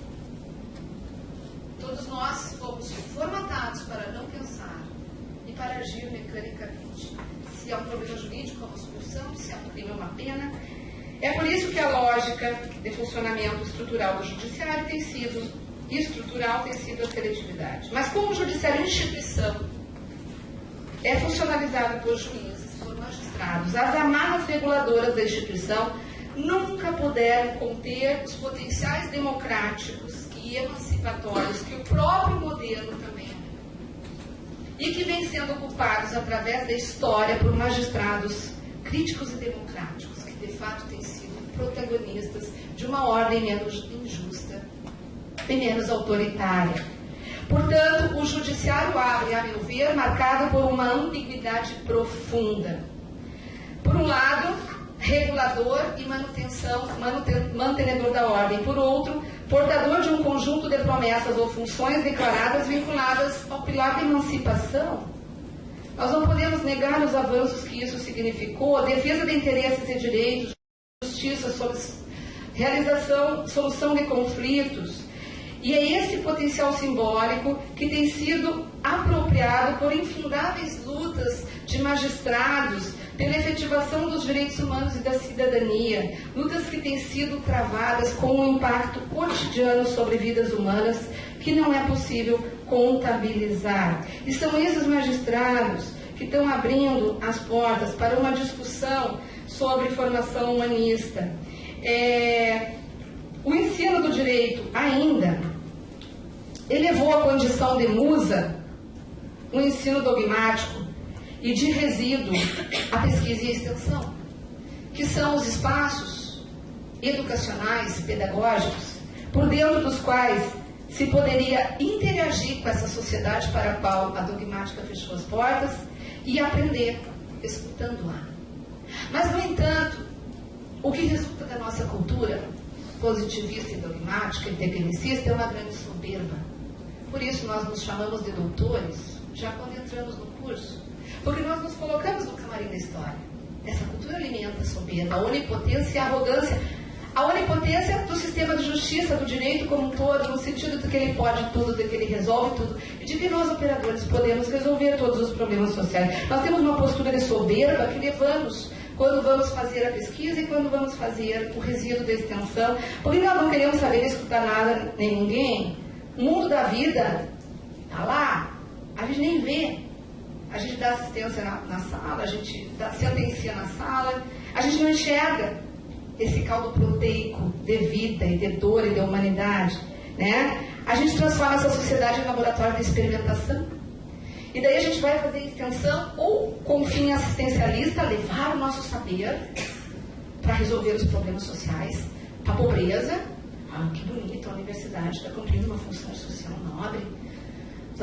Todos nós fomos formatados para não pensar e para agir mecanicamente. Se há um problema jurídico, é uma solução, se há um crime, é uma pena. É por isso que a lógica de funcionamento estrutural do judiciário tem sido a seletividade. Mas como o judiciário é instituição, é funcionalizado por juízes, por magistrados, as amarras reguladoras da instituição nunca puderam conter os potenciais democráticos e emancipatórios que o próprio modelo também é. E que vem sendo ocupados através da história por magistrados críticos e democráticos, que de fato têm sido protagonistas de uma ordem menos injusta e menos autoritária. Portanto, o judiciário abre, a meu ver, marcado por uma ambiguidade profunda. Por um lado, regulador e mantenedor da ordem. Por outro, portador de um conjunto de promessas ou funções declaradas vinculadas ao pilar da emancipação. Nós não podemos negar os avanços que isso significou, a defesa de interesses e direitos, justiça, solução de conflitos. E é esse potencial simbólico que tem sido apropriado por infindáveis lutas de magistrados pela efetivação dos direitos humanos e da cidadania, lutas que têm sido travadas com um impacto cotidiano sobre vidas humanas que não é possível contabilizar. E são esses magistrados que estão abrindo as portas para uma discussão sobre formação humanista. O ensino do direito ainda elevou a condição de musa no ensino dogmático e de resíduo a pesquisa e a extensão, que são os espaços educacionais, pedagógicos, por dentro dos quais se poderia interagir com essa sociedade para a qual a dogmática fechou as portas e aprender escutando-a. Mas, no entanto, o que resulta da nossa cultura positivista e dogmática e tecnicista é uma grande soberba. Por isso nós nos chamamos de doutores já quando entramos no curso, porque nós nos colocamos no camarim da história. Essa cultura alimenta a soberba, a onipotência e a arrogância. A onipotência do sistema de justiça, do direito como um todo, no sentido de que ele pode tudo, de que ele resolve tudo, e de que nós, operadores, podemos resolver todos os problemas sociais. Nós temos uma postura de soberba que levamos quando vamos fazer a pesquisa e quando vamos fazer o resíduo da extensão, porque nós não queremos saber escutar nada nem ninguém. O mundo da vida está lá, a gente nem vê. A gente dá assistência na sala, a gente sentencia na sala, a gente não enxerga esse caldo proteico de vida e de dor e de humanidade, né? A gente transforma essa sociedade em laboratório de experimentação. E daí a gente vai fazer extensão ou com fim assistencialista, levar o nosso saber para resolver os problemas sociais, para a pobreza. Ah, que bonito, a universidade está cumprindo uma função social nobre.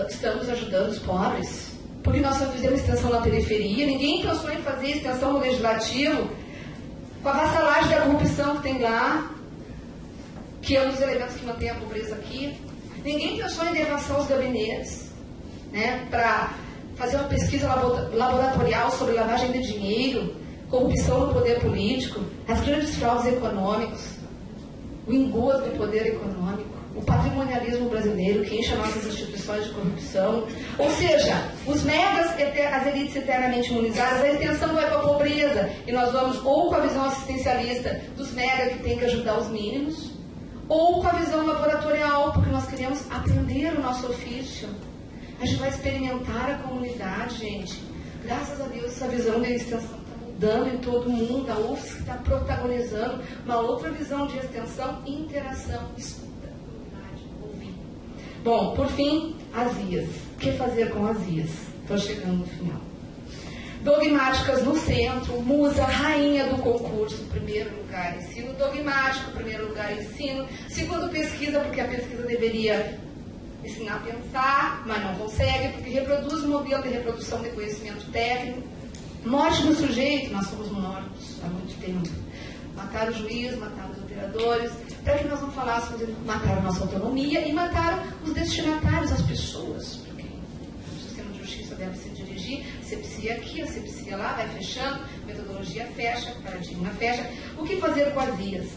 Estamos ajudando os pobres. Porque nós só fizemos extensão na periferia, ninguém pensou em fazer extensão no legislativo, com a vassalagem da corrupção que tem lá, que é um dos elementos que mantém a pobreza aqui. Ninguém pensou em devassar os gabinetes, né, para fazer uma pesquisa laboratorial sobre lavagem de dinheiro, corrupção no poder político, as grandes fraudes econômicas, o engodo do poder econômico, o patrimonialismo brasileiro que enche nossas instituições de corrupção. Ou seja, os megas, as elites eternamente imunizadas, a extensão vai para a pobreza. E nós vamos ou com a visão assistencialista dos mega que tem que ajudar os mínimos, ou com a visão laboratorial, porque nós queremos aprender o nosso ofício. A gente vai experimentar a comunidade, gente. Graças a Deus, essa visão de extensão está mudando em todo mundo. A UFSC está protagonizando uma outra visão de extensão e interação. Escuta. Bom, por fim, as IAs. O que fazer com as IAs? Estou chegando no final. Dogmáticas no centro, musa, rainha do concurso, primeiro lugar, ensino dogmático, primeiro lugar, ensino, segundo, pesquisa, porque a pesquisa deveria ensinar a pensar, mas não consegue, porque reproduz o modelo de reprodução de conhecimento técnico. Morte do sujeito, nós somos mortos há muito tempo. Mataram o juiz, mataram os operadores, para que nós não falássemos, mataram a nossa autonomia e mataram os destinatários, as pessoas, porque o sistema de justiça deve se dirigir, asepsia aqui, asepsia lá, vai fechando, metodologia fecha, paradigma fecha. O que fazer com as IAs?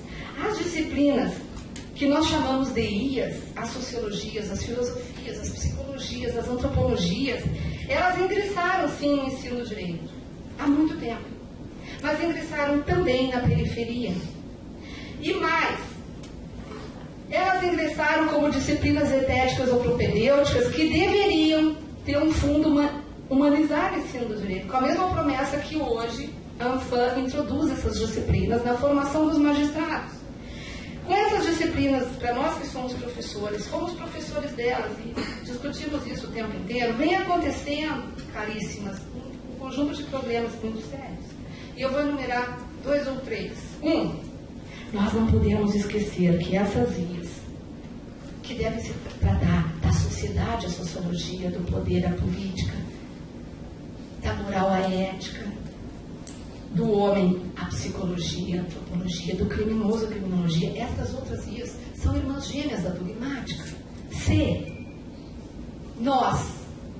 As disciplinas que nós chamamos de IAs, as sociologias, as filosofias, as psicologias, as antropologias, elas ingressaram sim no ensino do direito, há muito tempo, mas ingressaram também na periferia. E mais, elas ingressaram como disciplinas etéticas ou propedêuticas que deveriam ter um fundo humanizar o ensino do direito, com a mesma promessa que hoje a ANFAM introduz essas disciplinas na formação dos magistrados. Com essas disciplinas, para nós que somos professores, fomos professores delas e discutimos isso o tempo inteiro, vem acontecendo, caríssimas, um conjunto de problemas muito sérios. E eu vou enumerar 2 ou 3. Nós não podemos esquecer que essas IAs, que devem se tratar da sociedade, a sociologia, do poder, a política, da moral, a ética, do homem, a psicologia, a antropologia, do criminoso, a criminologia, essas outras IAs são irmãs gêmeas da dogmática. Se nós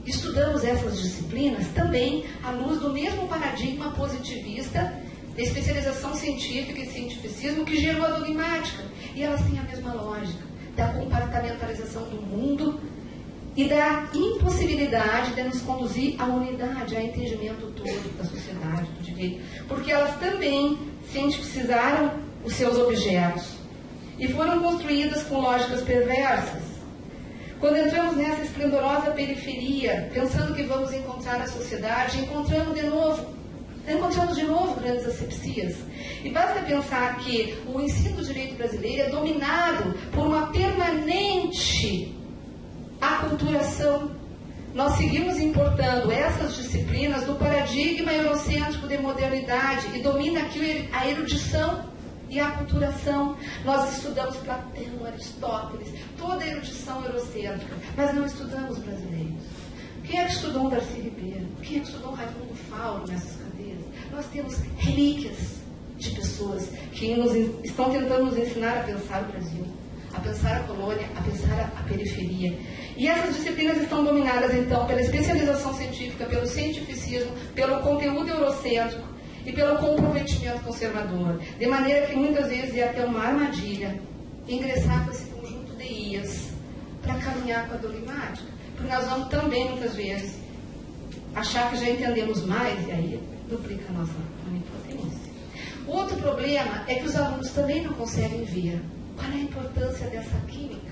estudamos essas disciplinas também à luz do mesmo paradigma positivista da especialização científica e cientificismo que gerou a dogmática. E elas têm a mesma lógica da compartimentalização do mundo e da impossibilidade de nos conduzir à unidade, ao entendimento todo da sociedade, do direito, porque elas também cientificizaram os seus objetos e foram construídas com lógicas perversas. Quando entramos nessa esplendorosa periferia, pensando que vamos encontrar a sociedade, encontramos de novo grandes asepsias. E basta pensar que o ensino do direito brasileiro é dominado por uma permanente aculturação. Nós seguimos importando essas disciplinas do paradigma eurocêntrico de modernidade e domina aqui a erudição e a aculturação. Nós estudamos Platão, Aristóteles, toda a erudição eurocêntrica, mas não estudamos brasileiros. Quem é que estudou Darcy Ribeiro? Quem é que estudou Raimundo Fauro nessas cadeiras? Nós temos relíquias de pessoas que estão tentando nos ensinar a pensar o Brasil, a pensar a colônia, a pensar a periferia. E essas disciplinas estão dominadas, então, pela especialização científica, pelo cientificismo, pelo conteúdo eurocêntrico e pelo comprometimento conservador. De maneira que, muitas vezes, é até uma armadilha ingressar com esse conjunto de IAs para caminhar com a dogmática. Porque nós vamos também, muitas vezes, achar que já entendemos mais e aí duplica a nossa onipotência. O outro problema é que os alunos também não conseguem ver qual é a importância dessa química.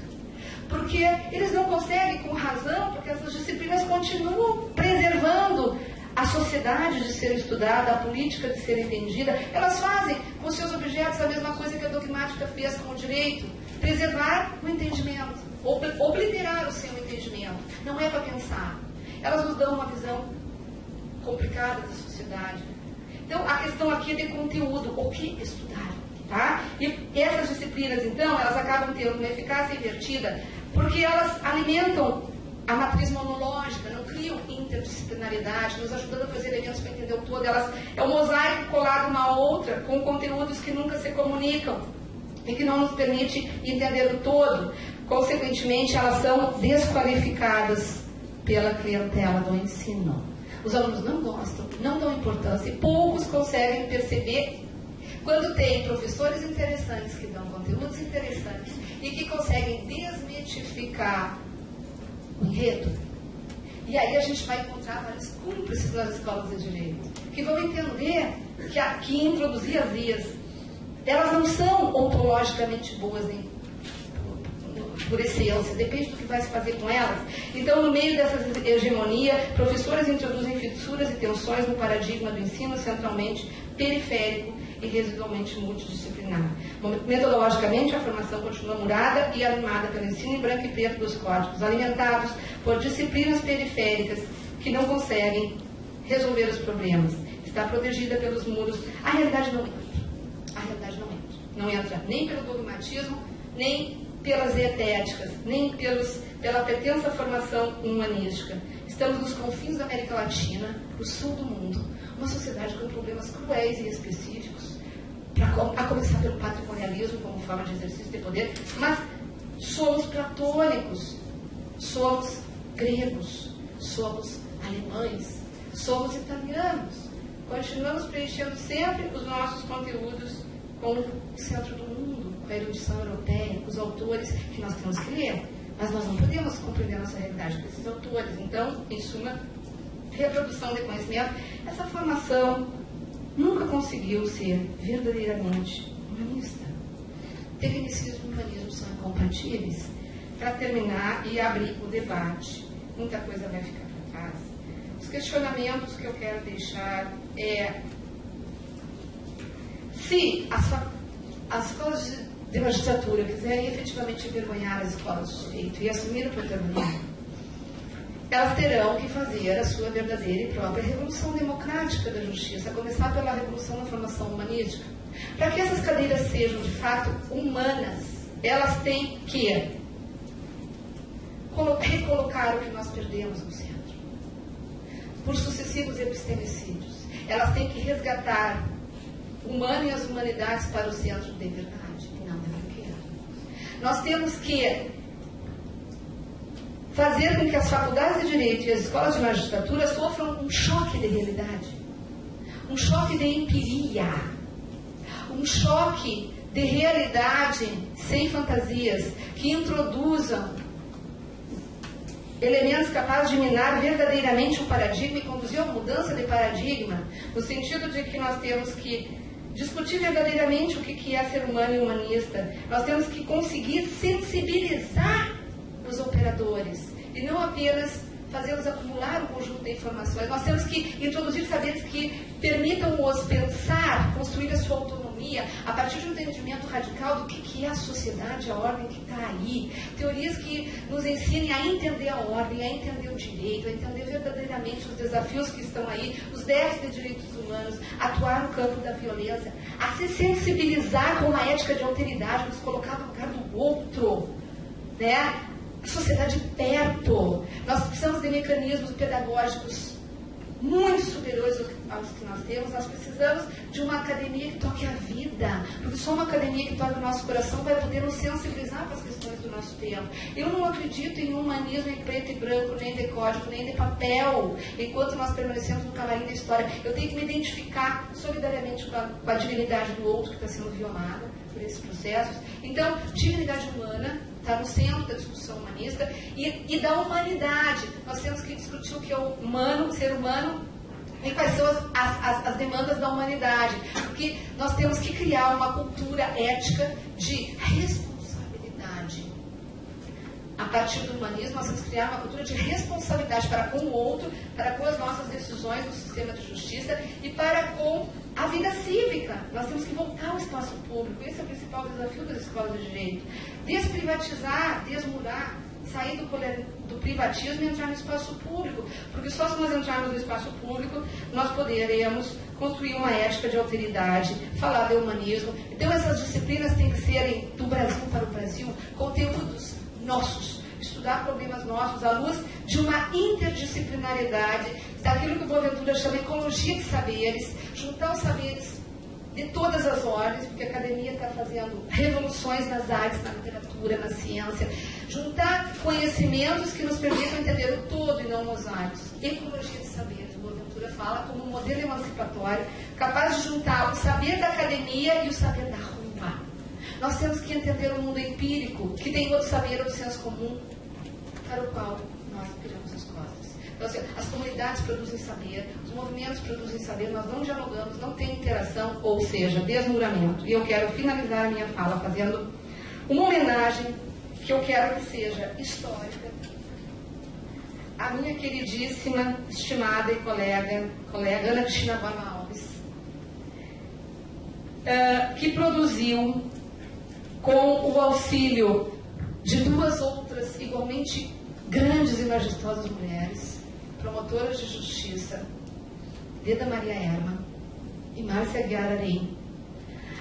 Porque eles não conseguem, com razão, porque essas disciplinas continuam preservando a sociedade de ser estudada, a política de ser entendida. Elas fazem com seus objetos a mesma coisa que a dogmática fez com o direito: preservar o entendimento, obliterar o seu entendimento. Não é para pensar. Elas nos dão uma visão complicada da sociedade. Então, a questão aqui é de conteúdo, o que estudar. Tá? E essas disciplinas, então, elas acabam tendo uma eficácia invertida porque elas alimentam a matriz monológica, não criam interdisciplinaridade, nos ajudando a trazer elementos para entender o todo. Elas é um mosaico colado uma a outra, com conteúdos que nunca se comunicam e que não nos permite entender o todo. Consequentemente, elas são desqualificadas pela clientela do ensino. Os alunos não gostam, não dão importância e poucos conseguem perceber quando tem professores interessantes que dão conteúdos interessantes e que conseguem desmitificar o enredo. E aí a gente vai encontrar vários cúmplices nas escolas de direito, que vão entender que introduzir as IAs, elas não são ontologicamente boas nem por essência, depende do que vai se fazer com elas. Então, no meio dessa hegemonia, professores introduzem fissuras e tensões no paradigma do ensino centralmente periférico e residualmente multidisciplinar. Metodologicamente, a formação continua murada e animada pelo ensino em branco e preto dos códigos, alimentados por disciplinas periféricas que não conseguem resolver os problemas. Está protegida pelos muros. A realidade não entra. A realidade não entra. Não entra nem pelo dogmatismo, nem pelas dietéticas, nem pela pretensa formação humanística. Estamos nos confins da América Latina, o sul do mundo, uma sociedade com problemas cruéis e específicos, a começar pelo patrimonialismo como forma de exercício de poder, mas somos platônicos, somos gregos, somos alemães, somos italianos. Continuamos preenchendo sempre os nossos conteúdos com o centro do mundo, com a erudição europeia, com os autores autores que nós temos que ler, mas nós não podemos compreender a nossa realidade desses autores. Então, em suma, reprodução de conhecimento, essa formação nunca conseguiu ser verdadeiramente humanista. Tecnicismo e humanismo são incompatíveis. Para terminar e abrir o debate, muita coisa vai ficar para trás. Os questionamentos que eu quero deixar é: se as escolas de magistratura quiserem efetivamente envergonhar as escolas de direito e assumir o protagonismo, elas terão que fazer a sua verdadeira e própria revolução democrática da justiça, a começar pela revolução da formação humanística. Para que essas cadeiras sejam, de fato, humanas, elas têm que recolocar o que nós perdemos no centro, por sucessivos epistemicídios. Elas têm que resgatar o humano e as humanidades para o centro de verdade, e não de brinquedo. Nós temos que fazer com que as faculdades de direito e as escolas de magistratura sofram um choque de realidade, um choque de empiria, um choque de realidade sem fantasias, que introduzam elementos capazes de minar verdadeiramente o paradigma e conduzir a uma mudança de paradigma, no sentido de que nós temos que discutir verdadeiramente o que é ser humano e humanista. Nós temos que conseguir sensibilizar os operadores e não apenas fazê-los acumular um conjunto de informações. Nós temos que introduzir saberes que permitam-os pensar, construir a sua autonomia a partir de um entendimento radical do que é a sociedade, a ordem que está aí. Teorias que nos ensinem a entender a ordem, a entender o direito, a entender verdadeiramente os desafios que estão aí, os déficits de direitos humanos, atuar no campo da violência, a se sensibilizar com uma ética de alteridade, nos colocar no lugar do outro, né? A sociedade perto. Nós precisamos de mecanismos pedagógicos muito superiores aos que nós temos. Nós precisamos de uma academia que toque a vida, porque só uma academia que toque o nosso coração vai poder nos sensibilizar para as questões do nosso tempo. Eu não acredito em humanismo em preto e branco, nem de código, nem de papel, enquanto nós permanecemos no camarim da história. Eu tenho que me identificar solidariamente com a dignidade do outro que está sendo violada por esses processos. Então, dignidade humana está no centro da discussão humanista e da humanidade. Nós temos que discutir o que é o humano, o ser humano, e quais são as demandas da humanidade. Porque nós temos que criar uma cultura ética de responsabilidade. A partir do humanismo, nós temos que criar uma cultura de responsabilidade para com o outro, para com as nossas decisões no sistema de justiça e para com a vida cívica. Nós temos que voltar ao espaço público. Esse é o principal desafio das escolas de direito. Desprivatizar, desmurar, sair do privatismo e entrar no espaço público. Porque só se nós entrarmos no espaço público, nós poderemos construir uma ética de alteridade, falar de humanismo. Então essas disciplinas têm que serem do Brasil para o Brasil, conteúdos nossos, estudar problemas nossos à luz de uma interdisciplinaridade, daquilo que o Boaventura chama de ecologia de saberes, juntar os saberes de todas as ordens, porque a academia está fazendo revoluções nas artes, na literatura, na ciência, juntar conhecimentos que nos permitam entender o todo e não mosaicos. Ecologia de saberes, o Boaventura fala como um modelo emancipatório, capaz de juntar o saber da academia e o saber da rua. Nós temos que entender o mundo empírico, que tem outro saber, outro senso comum, para o qual nós viramos as costas. Então, assim, as comunidades produzem saber, os movimentos produzem saber, nós não dialogamos, não tem interação, ou seja, desmuramento. E eu quero finalizar a minha fala fazendo uma homenagem que eu quero que seja histórica à minha queridíssima, estimada e colega Ana Cristina Borba Alves, que produziu, com o auxílio de duas outras igualmente grandes e majestosas mulheres, promotoras de justiça, Deda Maria Herman e Márcia Aguiar Arém,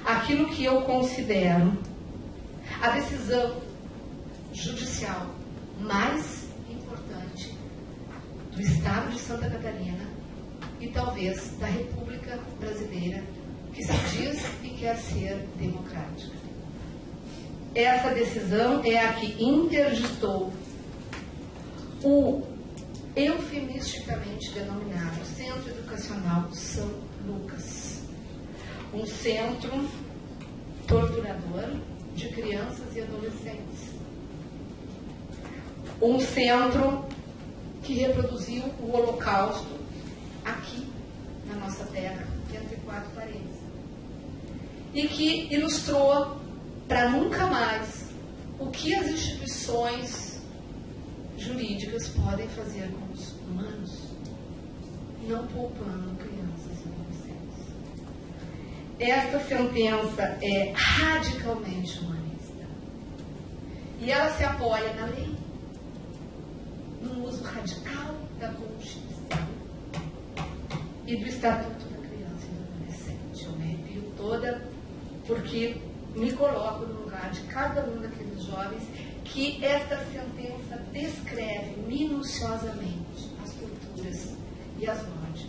aquilo que eu considero a decisão judicial mais importante do Estado de Santa Catarina e talvez da República Brasileira, que se diz e quer ser democrática. Essa decisão é a que interditou o eufemisticamente denominado Centro Educacional São Lucas, um centro torturador de crianças e adolescentes, Um centro que reproduziu o Holocausto aqui, na nossa terra, entre quatro paredes. E que ilustrou para nunca mais o que as instituições jurídicas podem fazer com os humanos, não poupando crianças e adolescentes. Esta sentença é radicalmente humanista. E ela se apoia na lei, no uso radical da Constituição e do Estatuto da Criança e do Adolescente. Eu me arrepio toda porque me coloco no lugar de cada um daqueles jovens que esta sentença descreve minuciosamente as torturas e as mortes.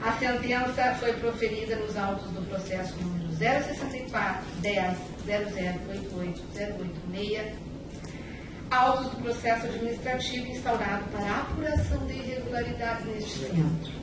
A sentença foi proferida nos autos do processo número 064 10 0088 086, autos do processo administrativo instaurado para a apuração de irregularidades neste centro.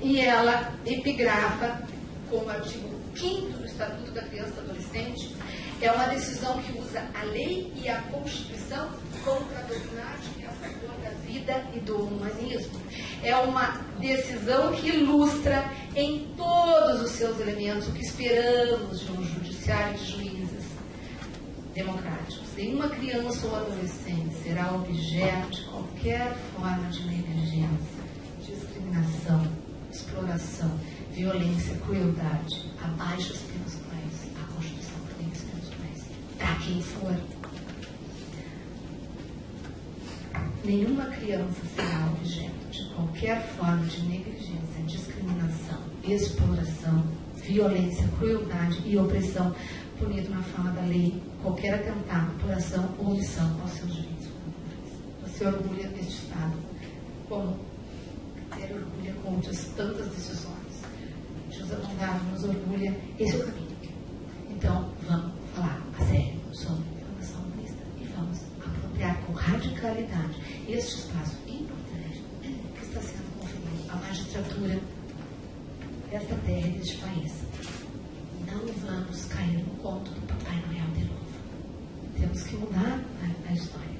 E ela epigrafa com o artigo 5º do Estatuto da Criança e do Adolescente. É uma decisão que usa a lei e a Constituição contra a dogmática a favor da vida e do humanismo. É uma decisão que ilustra em todos os seus elementos o que esperamos de um judiciário de juízes democráticos. Nenhuma criança ou adolescente será objeto de qualquer forma de negligência, discriminação, exploração, violência, crueldade, abaixo as penas cruéis, a Constituição tem as penas cruéis, para quem for. Nenhuma criança será objeto de qualquer forma de negligência, discriminação, exploração, violência, crueldade e opressão, punido na forma da lei, qualquer atentado por ação ou omissão aos seus direitos fundamentais. Você orgulha deste Estado, como ter orgulha com outras tantas decisões. José Mondaro nos orgulha, esse é o caminho. Então, vamos falar a sério sobre formação humanista e vamos apropriar com radicalidade este espaço importante que está sendo conferido à magistratura desta terra e deste país. Não vamos cair no conto do Papai Noel de novo. Temos que mudar a história.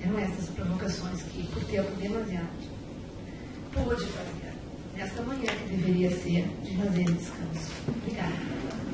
Eram essas provocações que, por tempo demasiado, pude fazer nesta manhã que deveria ser de lazer e descanso. Obrigada.